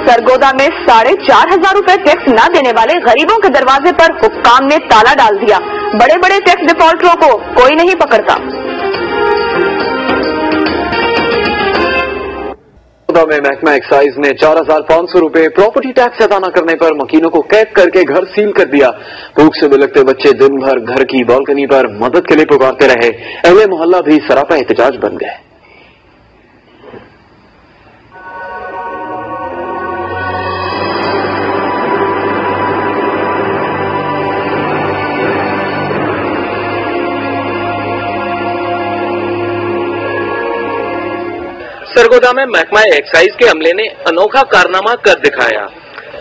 सरगोदा में 4,500 रुपए टैक्स न देने वाले गरीबों के दरवाजे पर हुक्काम ने ताला डाल दिया। बड़े बड़े टैक्स डिफॉल्टरों को कोई नहीं पकड़ता। में महकमा एक्साइज ने 4,500 रुपए प्रॉपर्टी टैक्स अदा न करने पर मकीनों को कैद करके घर सील कर दिया। भूख से बिलखते बच्चे दिन भर घर की बालकनी पर मदद के लिए पुकारते रहे। अहले मोहल्ला भी सरापा एहतजाज बन गए। सरगोदा में महकमा एक्साइज के अमले ने अनोखा कारनामा कर दिखाया।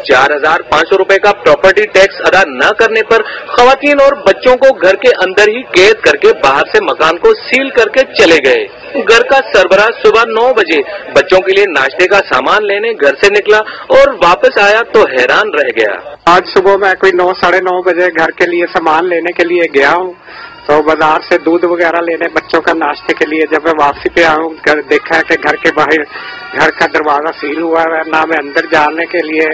4,500 रुपए का प्रॉपर्टी टैक्स अदा न करने पर खवातीन और बच्चों को घर के अंदर ही कैद करके बाहर से मकान को सील करके चले गए। घर का सरबराह सुबह 9 बजे बच्चों के लिए नाश्ते का सामान लेने घर से निकला और वापस आया तो हैरान रह गया। आज सुबह मैं कोई 9 साढ़े 9 बजे घर के लिए सामान लेने के लिए गया हूँ, तो बाजार से दूध वगैरह लेने बच्चों का नाश्ते के लिए जब मैं वापसी पे आया हूँ, देखा है कि घर के बाहर घर का दरवाजा सील हुआ है। ना मैं अंदर जाने के लिए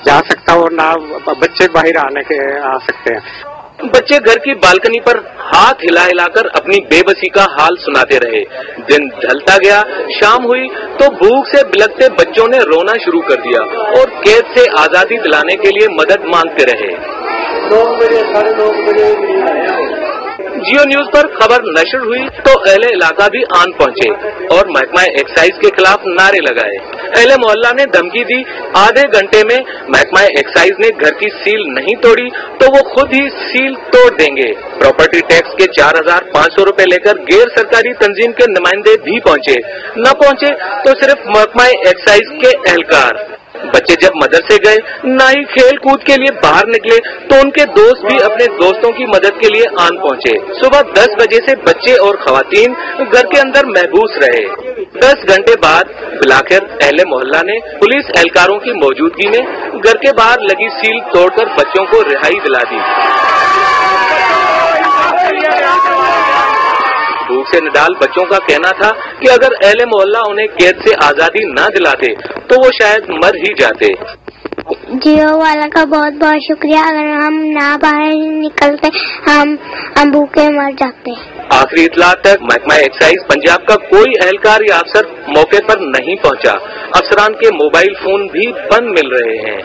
जा सकता हूँ, ना बच्चे बाहर आ सकते हैं। बच्चे घर की बालकनी पर हाथ हिला हिलाकर अपनी बेबसी का हाल सुनाते रहे। दिन ढलता गया, शाम हुई तो भूख से बिलखते बच्चों ने रोना शुरू कर दिया और कैद से आजादी दिलाने के लिए मदद मांगते रहे। 9 बजे साढ़े 9 बजे जियो न्यूज पर खबर नशर हुई तो अहले इलाका भी आन पहुंचे और महकमा एक्साइज के खिलाफ नारे लगाए। अहले मोहल्ला ने धमकी दी, आधे घंटे में महकमा एक्साइज ने घर की सील नहीं तोड़ी तो वो खुद ही सील तोड़ देंगे। प्रॉपर्टी टैक्स के 4,500 रुपए लेकर गैर सरकारी तंजीम के नुमाइंदे भी पहुंचे, न पहुंचे तो सिर्फ महकमा एक्साइज के एहलकार। बच्चे जब मदरसे गए, ना ही खेल कूद के लिए बाहर निकले तो उनके दोस्त भी अपने दोस्तों की मदद के लिए आन पहुंचे। सुबह 10 बजे से बच्चे और खवातीन घर के अंदर महबूस रहे। 10 घंटे बाद बिलाखिर अहले मोहल्ला ने पुलिस एहलकारों की मौजूदगी में घर के बाहर लगी सील तोड़कर बच्चों को रिहाई दिला दी। भूख से निडाल बच्चों का कहना था कि अगर अहले मोहल्ला उन्हें कैद से आजादी न दिलाते तो वो शायद मर ही जाते। जियो वाला का बहुत बहुत शुक्रिया। अगर हम ना बाहर निकलते हम भूखे मर जाते। आखिरी इतला तक महकमा एक्साइज पंजाब का कोई एहलकार या अफसर मौके पर नहीं पहुंचा। अफसरान के मोबाइल फोन भी बंद मिल रहे हैं।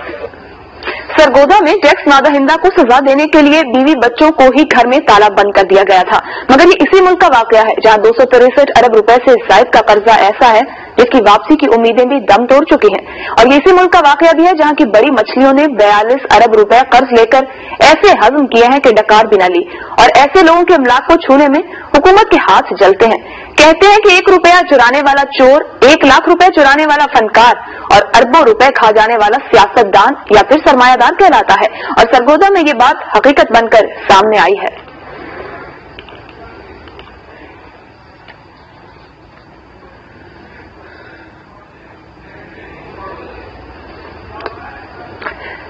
सरगोदा में टैक्स नादहिंदा को सजा देने के लिए बीवी बच्चों को ही घर में ताला बंद कर दिया गया था, मगर ये इसी मुल्क का वाकया है जहां 263 अरब रुपए से जायद का कर्जा ऐसा है जिसकी वापसी की उम्मीदें भी दम तोड़ चुकी हैं। और ये इसी मुल्क का वाकया भी है जहां की बड़ी मछलियों ने 42 अरब रुपए कर्ज लेकर ऐसे हजम किए हैं कि डकार भी न ली। और ऐसे लोगों के अमलाक को छूने में हुकूमत के हाथ जलते हैं। कहते हैं कि 1 रुपया चुराने वाला चोर 1 लाख रुपए चुराने वाला फनकार और अरबों रुपए खा जाने वाला सियासतदान या फिर सरमायादार कहलाता है। और सरगोदा में ये बात हकीकत बनकर सामने आई है।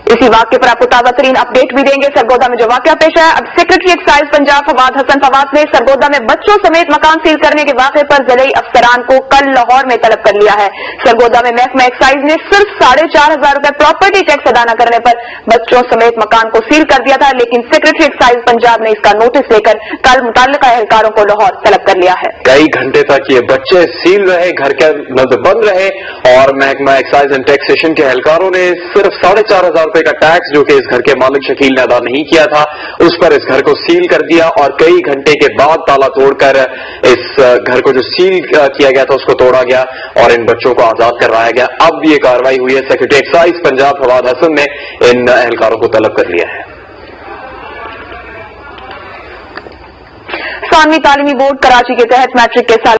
इसी वाक्य पर आपको ताजा तरीन अपडेट भी देंगे। सरगोदा में जो वाकया पेश आया, अब सेक्रेटरी एक्साइज पंजाब फवाद हसन फवाद ने सरगोदा में बच्चों समेत मकान सील करने के वाकये पर जिले अफसरान को कल लाहौर में तलब कर लिया है। सरगोदा में महकमा एक्साइज ने सिर्फ 4,500 रुपए प्रॉपर्टी टैक्स अदा न करने पर बच्चों समेत मकान को सील कर दिया था, लेकिन सेक्रेटरी एक्साइज पंजाब ने इसका नोटिस लेकर कल मुताल्लिका एहलकारों को लाहौर तलब कर लिया है। कई घंटे तक ये बच्चे सील रहे, घर के बंद रहे और महकमा एक्साइज एंड टैक्सेशन के एहलकारों ने सिर्फ 4,500 रुपए का टैक्स जो कि इस घर के मालिक शकील ने अदा नहीं किया था उस पर इस घर को सील कर दिया। और कई घंटे के बाद ताला तोड़कर इस घर को जो सील किया गया था उसको तोड़ा गया और इन बच्चों को आजाद करवाया गया। अब ये कार्रवाई हुई है। सेक्रेटरी एक्साइज पंजाब फवाद हसन ने इन एहलकारों को तलब कर लिया है। सानवी तालीमी बोर्ड कराची के तहत मैट्रिक के साल